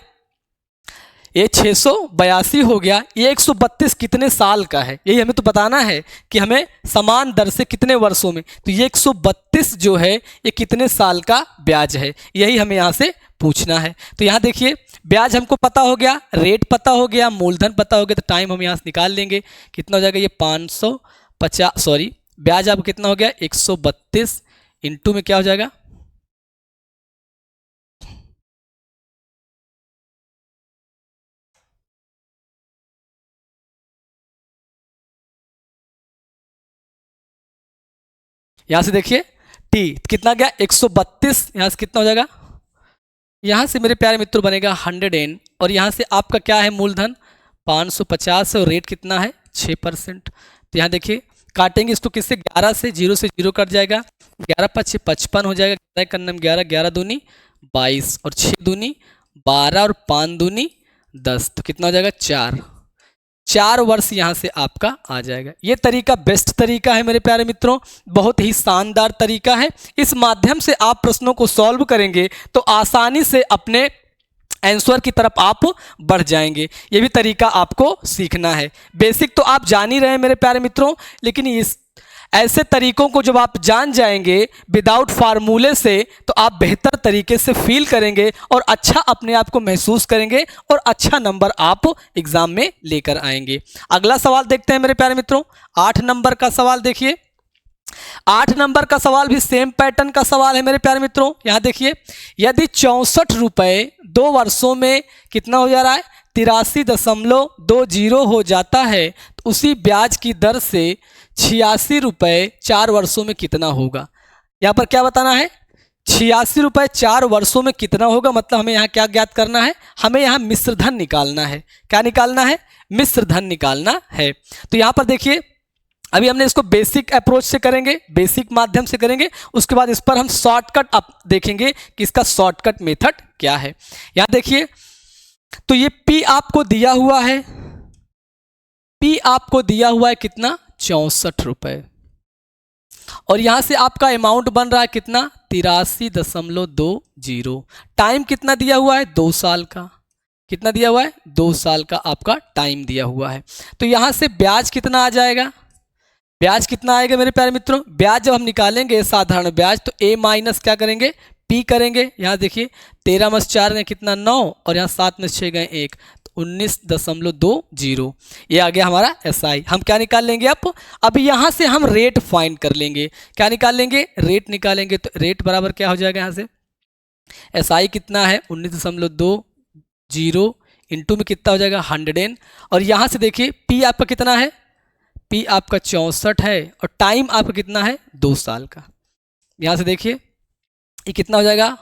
ये 682 हो गया। ये 132 कितने साल का है, यही हमें तो बताना है कि हमें समान दर से कितने वर्षों में। तो ये 132 जो है ये कितने साल का ब्याज है, यही हमें यहाँ से पूछना है। तो यहाँ देखिए ब्याज हमको पता हो गया, रेट पता हो गया, मूलधन पता हो गया, तो टाइम हम यहाँ से निकाल लेंगे। कितना हो जाएगा ये 550, सॉरी ब्याज आपको कितना हो गया 132, इंटू में क्या हो जाएगा यहाँ से देखिए टी कितना गया 132, यहाँ से कितना हो जाएगा, यहाँ से मेरे प्यारे मित्रों बनेगा 100 और यहाँ से आपका क्या है मूलधन 550 है और रेट कितना है 6%। तो यहाँ देखिए काटेंगे इसको किससे 11 से, 0 से 0 कट जाएगा, 11 पच्चीस 55 हो जाएगा, 11 कन्नम 11, 11 दूनी 22 और 6 दूनी 12 और 5 दूनी 10। तो कितना हो जाएगा 4 वर्ष यहाँ से आपका आ जाएगा। ये तरीका बेस्ट तरीका है मेरे प्यारे मित्रों, बहुत ही शानदार तरीका है। इस माध्यम से आप प्रश्नों को सॉल्व करेंगे तो आसानी से अपने आंसर की तरफ आप बढ़ जाएंगे। ये भी तरीका आपको सीखना है। बेसिक तो आप जान ही रहे हैं मेरे प्यारे मित्रों, लेकिन इस ऐसे तरीकों को जब आप जान जाएंगे विदाउट फार्मूले से, तो आप बेहतर तरीके से फील करेंगे और अच्छा अपने आप को महसूस करेंगे और अच्छा नंबर आप एग्जाम में लेकर आएंगे। अगला सवाल देखते हैं मेरे प्यारे मित्रों। 8 नंबर का सवाल देखिए। 8 नंबर का सवाल भी सेम पैटर्न का सवाल है मेरे प्यारे मित्रों। यहां देखिए, यदि 64 रुपए 2 वर्षों में कितना हो जा रहा है, 83.20 हो जाता है, तो उसी ब्याज की दर से 86 रुपए 4 वर्षों में कितना होगा। यहाँ पर क्या बताना है, 86 रुपए 4 वर्षों में कितना होगा, मतलब हमें यहाँ क्या ज्ञात करना है, हमें यहाँ मिश्र धन निकालना है। क्या निकालना है, मिश्र धन निकालना है। तो यहाँ पर देखिए, अभी हमने इसको बेसिक अप्रोच से करेंगे, बेसिक माध्यम से करेंगे, उसके बाद इस पर हम शॉर्टकट अब देखेंगे कि इसका शॉर्टकट मेथड क्या है। यहाँ देखिए, तो ये P आपको दिया हुआ है, P आपको दिया हुआ है कितना, 64 रुपए, और यहां से आपका अमाउंट बन रहा है कितना, 83.20। टाइम कितना दिया हुआ है, 2 साल का। कितना दिया हुआ है, 2 साल का आपका टाइम दिया हुआ है। तो यहां से ब्याज कितना आ जाएगा, ब्याज कितना आएगा मेरे प्यारे मित्रों, ब्याज जब हम निकालेंगे साधारण ब्याज, तो a माइनस क्या करेंगे, p करेंगे। यहाँ देखिए 13 में 4 गए कितना, 9, और यहाँ 7 में 6 गए 1, तो 19.20। ये आ गया हमारा SI। हम क्या निकाल लेंगे अब यहाँ से हम रेट फाइंड कर लेंगे। क्या निकाल लेंगे, रेट निकालेंगे। तो रेट बराबर क्या हो जाएगा, यहाँ से SI कितना है, 19.20 इंटू में कितना हो जाएगा, 100। और यहाँ से देखिए P आपका कितना है, P आपका 64 है, और टाइम आपका कितना है, 2 साल का। यहाँ से देखिए ये कितना हो जाएगा,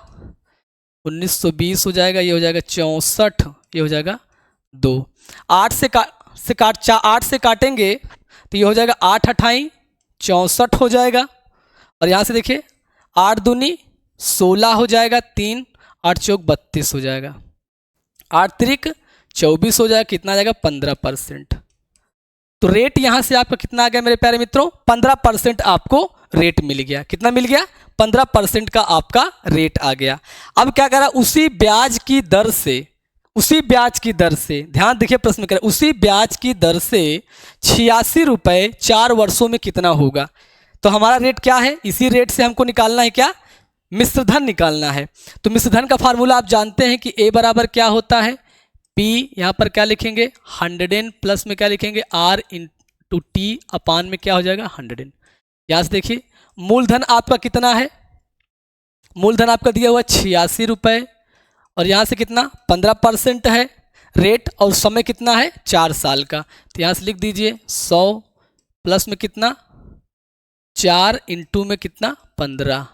1920 हो जाएगा, ये हो जाएगा 64, ये हो जाएगा 2। 8 से काटेंगे तो ये हो जाएगा 8 अठाई 64 हो जाएगा। और यहाँ से देखिए 8 दूनी 16 हो जाएगा, 3 8 चौक 32 हो जाएगा, 8 त्रिक 24 हो जाएगा, कितना आ जाएगा, 15%। तो रेट यहां से आपका कितना आ गया मेरे प्यारे मित्रों, 15% आपको रेट मिल गया। कितना मिल गया, 15% का आपका रेट आ गया। अब क्या करा, उसी ब्याज की दर से ध्यान देखिए प्रश्न में करें, उसी ब्याज की दर से 86 रुपए 4 वर्षों में कितना होगा। तो हमारा रेट क्या है, इसी रेट से हमको निकालना है क्या, मिश्रधन निकालना है। तो मिश्रधन का फार्मूला आप जानते हैं कि A बराबर क्या होता है, P यहाँ पर क्या लिखेंगे 100 प्लस में क्या लिखेंगे R इंटू T अपान में क्या हो जाएगा 100। यहाँ से देखिए मूलधन आपका कितना है, मूलधन आपका दिया हुआ 86 रुपए, और यहाँ से कितना 15% है रेट, और समय कितना है 4 साल का। तो यहाँ से लिख दीजिए 100 प्लस में कितना 4 इंटू में कितना 15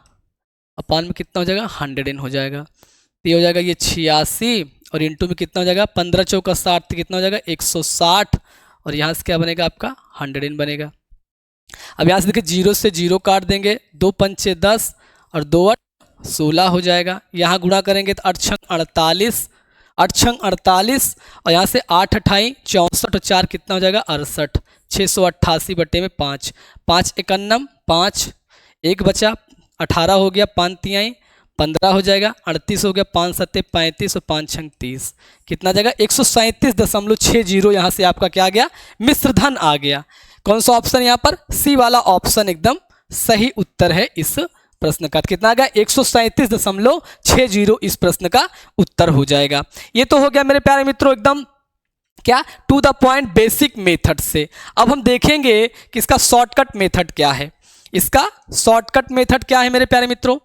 अपान में कितना हो जाएगा 100 हो जाएगा। तो ये हो जाएगा ये 86 और इंटू में कितना हो जाएगा 15 चौका 60, तो कितना हो जाएगा 160, और यहाँ से क्या बनेगा आपका 100 बनेगा। अब यहाँ से देखिए 0 से 0 काट देंगे, 2 पंचे 10 और 2 8 16 हो जाएगा। यहाँ गुणा करेंगे तो 8 छंग 48, 8 छंग 48, और यहाँ से 8 अठाई 64 और 4 कितना हो जाएगा 68, 688 बटे में 5, 5 51 5 1 बचा 18 हो गया, 5 तिहाई 15 हो जाएगा, 38 हो गया, 5 सत्ते 35 और 5 छंग 30, कितना जाएगा 137.60। यहाँ से आपका क्या आ गया, मिश्रधन आ गया। कौन सा ऑप्शन यहाँ पर, सी वाला ऑप्शन एकदम सही उत्तर है इस प्रश्न का। कितना आ गया 137.60 इस प्रश्न का उत्तर हो जाएगा। ये तो हो गया मेरे प्यारे मित्रों एकदम क्या to the point basic method से। अब हम देखेंगे कि इसका शॉर्टकट मेथड क्या है। इसका शॉर्टकट मेथड क्या है मेरे प्यारे मित्रों,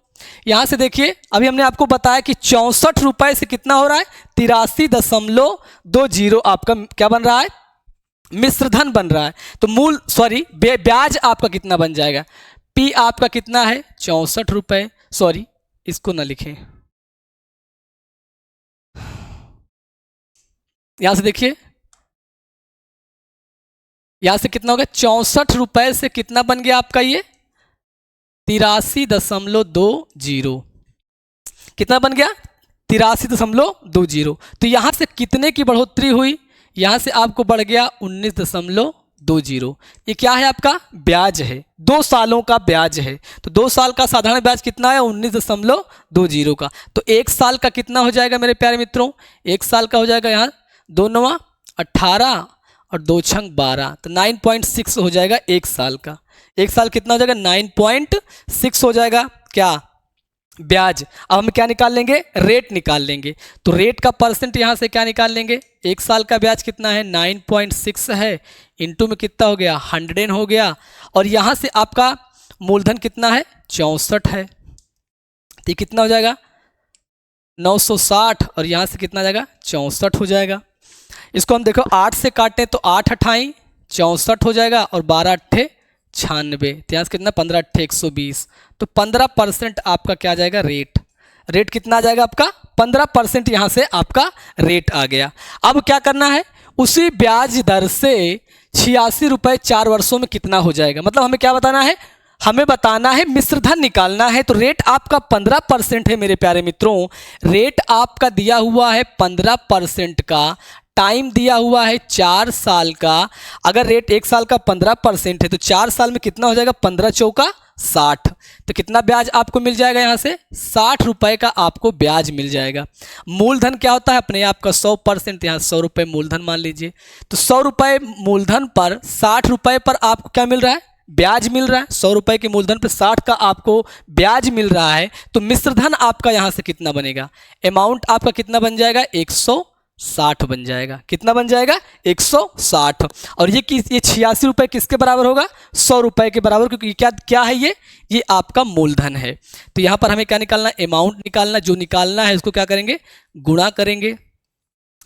यहां से देखिए अभी हमने आपको बताया कि 64 रुपए से कितना हो रहा है 83.20 आपका क्या बन रहा है, मिश्रधन बन रहा है। तो ब्याज आपका कितना बन जाएगा, P आपका कितना है 64 रुपए, सॉरी इसको ना लिखें, यहां से देखिए यहां से कितना हो गया 64 रुपए से कितना बन गया आपका ये 83.20, कितना बन गया 83.20। तो यहां से कितने की बढ़ोतरी हुई, यहां से आपको बढ़ गया 19.20 20। ये क्या है आपका ब्याज है, 2 सालों का ब्याज है। तो 2 साल का साधारण ब्याज कितना है 19.20 का। तो 1 साल का कितना हो जाएगा मेरे प्यारे मित्रों, 1 साल का हो जाएगा यहाँ 2 9 18 और 2 6 12, तो 9.6 हो जाएगा 1 साल का। 1 साल कितना हो जाएगा 9.6 हो जाएगा क्या ब्याज। अब हम क्या निकाल लेंगे, रेट निकाल लेंगे। तो रेट का परसेंट यहाँ से क्या निकाल लेंगे, 1 साल का ब्याज कितना है 9.6 है, इनटू में कितना हो गया 100 हो गया, और यहाँ से आपका मूलधन कितना है 64 है। तो ये कितना हो जाएगा 960, और यहाँ से कितना जाएगा 64 हो जाएगा। इसको हम देखो 8 से काटें तो 8 अठाई 64 हो जाएगा, और 12 अट्ठे 96, तो यहाँ से कितना 15 अट्ठे 120। तो 15% आपका क्या जाएगा रेट। रेट कितना आ जाएगा आपका 15% यहाँ से आपका रेट आ गया। अब क्या करना है, उसी ब्याज दर से 86 रुपये 4 वर्षों में कितना हो जाएगा। मतलब हमें क्या बताना है, हमें बताना है मिश्रधन निकालना है। तो रेट आपका 15% है मेरे प्यारे मित्रों। रेट आपका दिया हुआ है 15% का, टाइम दिया हुआ है 4 साल का। अगर रेट 1 साल का 15% है तो 4 साल में कितना हो जाएगा 15 चौका 60। तो कितना ब्याज आपको मिल जाएगा यहाँ से 60 रुपये का आपको ब्याज मिल जाएगा। मूलधन क्या होता है अपने आप का 100%, यहाँ 100 रुपये मूलधन मान लीजिए। तो 100 रुपये मूलधन पर 60 रुपये पर आपको क्या मिल रहा है ब्याज मिल रहा है। 100 रुपये के मूलधन पर 60 का आपको ब्याज मिल रहा है। तो मिश्रधन आपका यहाँ से कितना बनेगा, अमाउंट आपका कितना बन जाएगा 160 बन जाएगा। कितना बन जाएगा 160। और ये 86 रुपये किसके बराबर होगा 100 रुपये के बराबर, क्योंकि क्या क्या है ये आपका मूलधन है। तो यहाँ पर हमें क्या निकालना है अमाउंट निकालना, जो निकालना है उसको क्या करेंगे गुणा करेंगे।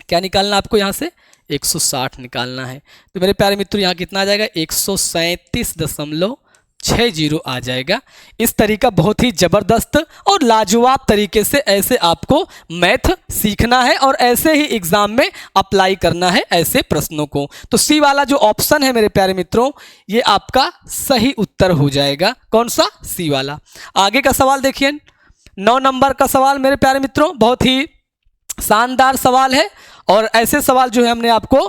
क्या निकालना आपको यहाँ से 160 निकालना है। तो मेरे प्यारे मित्रों यहाँ कितना आ जाएगा 137.60 आ जाएगा। इस तरीका बहुत ही ज़बरदस्त और लाजवाब तरीके से ऐसे आपको मैथ सीखना है और ऐसे ही एग्ज़ाम में अप्लाई करना है ऐसे प्रश्नों को। तो सी वाला जो ऑप्शन है मेरे प्यारे मित्रों ये आपका सही उत्तर हो जाएगा। कौन सा सी वाला। आगे का सवाल देखिए 9 नंबर का सवाल मेरे प्यारे मित्रों बहुत ही शानदार सवाल है, और ऐसे सवाल जो है हमने आपको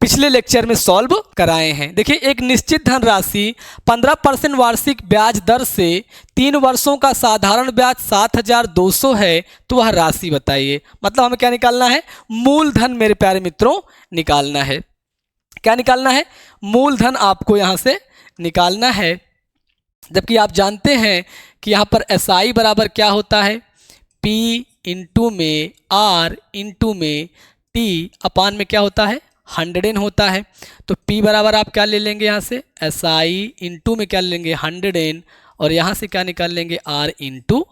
पिछले लेक्चर में सॉल्व कराए हैं। देखिए एक निश्चित धनराशि 15% वार्षिक ब्याज दर से 3 वर्षों का साधारण ब्याज 7200 है, तो वह राशि बताइए। मतलब हमें क्या निकालना है मूलधन मेरे प्यारे मित्रों निकालना है। क्या निकालना है मूलधन आपको यहाँ से निकालना है। जबकि आप जानते हैं कि यहाँ पर SI बराबर क्या होता है P इंटू में R इंटू में T अपान में क्या होता है 100 होता है। तो P बराबर आप क्या ले लेंगे यहाँ से SI इंटू में क्या ले लेंगे 100, और यहाँ से क्या निकाल लेंगे R इंटू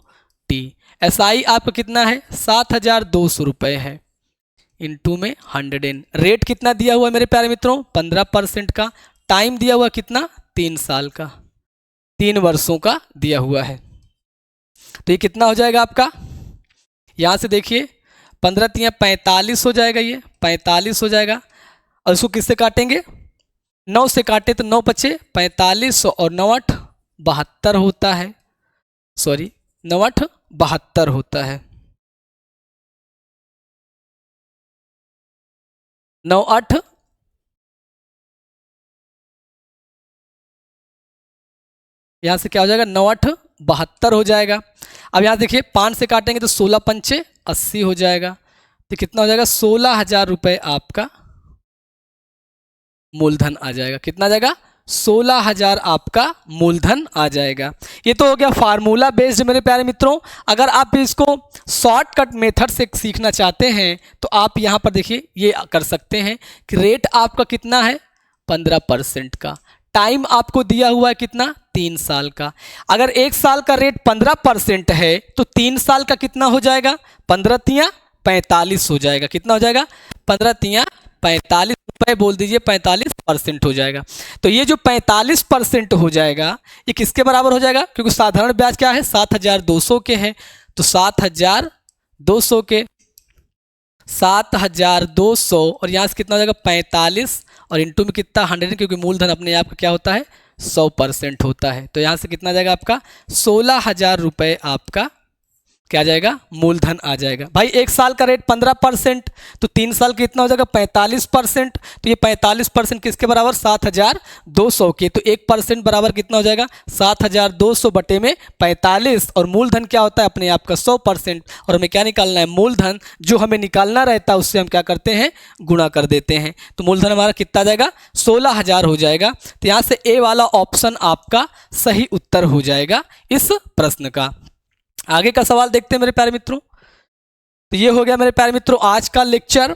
T। SI आपका कितना है 7200 रुपये है, इंटू में 100। रेट कितना दिया हुआ है मेरे प्यारे मित्रों 15% का। टाइम दिया हुआ कितना 3 साल का, 3 वर्षों का दिया हुआ है। तो ये कितना हो जाएगा आपका, यहाँ से देखिए 15 तिया 45 हो जाएगा, ये 45 हो जाएगा। और इसको किससे काटेंगे 9 से काटे तो 9 बचे 45 और 9 8 72 होता है। सॉरी 9 8 72 होता है। 9 8 यहाँ से क्या हो जाएगा 9 8 72 हो जाएगा। अब यहाँ देखिए 5 से काटेंगे तो 16 पंचे 80 हो जाएगा। तो कितना हो जाएगा 16,000 रुपये आपका मूलधन आ जाएगा। कितना आ जाएगा 16,000 आपका मूलधन आ जाएगा। ये तो हो गया फार्मूला बेस्ड मेरे प्यारे मित्रों। अगर आप इसको शॉर्टकट मेथड से सीखना चाहते हैं तो आप यहाँ पर देखिए ये कर सकते हैं कि रेट आपका कितना है 15% का। टाइम आपको दिया हुआ है कितना 3 साल का। अगर 1 साल का रेट 15% है तो 3 साल का कितना हो जाएगा 15 तिया 45 हो जाएगा। कितना हो जाएगा 15 तिया 45 रुपये बोल दीजिए 45% हो जाएगा। तो ये जो 45% हो जाएगा ये किसके बराबर हो जाएगा, क्योंकि साधारण ब्याज क्या है 7200 के है। तो 7200 के 7200 और यहाँ से कितना हो जाएगा 45 और इंटू में कितना 100, क्योंकि मूलधन अपने आप का क्या होता है 100% होता है। तो यहाँ से कितना जाएगा आपका 16,000 रुपये आपका क्या आ जाएगा, मूलधन आ जाएगा। भाई 1 साल का रेट 15%, तो 3 साल कितना हो जाएगा 45%। तो ये 45% किसके बराबर, 7200 के। तो 1% बराबर कितना हो जाएगा, 7200 बटे में 45। और मूलधन क्या होता है अपने आप का 100%। और हमें क्या निकालना है, मूलधन जो हमें निकालना रहता है उससे हम क्या करते हैं, गुणा कर देते हैं। तो मूलधन हमारा कितना आ जाएगा, 16000 हो जाएगा। तो यहाँ से ए वाला ऑप्शन आपका सही उत्तर हो जाएगा इस प्रश्न का। आगे का सवाल देखते हैं मेरे प्यारे मित्रों। तो ये हो गया मेरे प्यारे मित्रों आज का लेक्चर।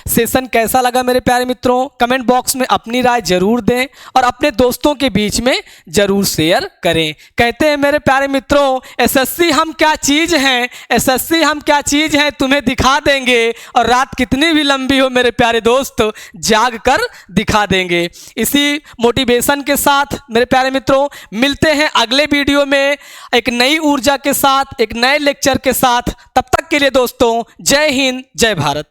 सेशन कैसा लगा मेरे प्यारे मित्रों, कमेंट बॉक्स में अपनी राय जरूर दें और अपने दोस्तों के बीच में जरूर शेयर करें। कहते हैं मेरे प्यारे मित्रों, एसएससी हम क्या चीज़ हैं, एसएससी हम क्या चीज़ हैं तुम्हें दिखा देंगे। और रात कितनी भी लंबी हो मेरे प्यारे दोस्त, जाग कर दिखा देंगे। इसी मोटिवेशन के साथ मेरे प्यारे मित्रों मिलते हैं अगले वीडियो में एक नई ऊर्जा के साथ, एक नए लेक्चर के साथ। तब तक के लिए दोस्तों जय हिंद, जय भारत।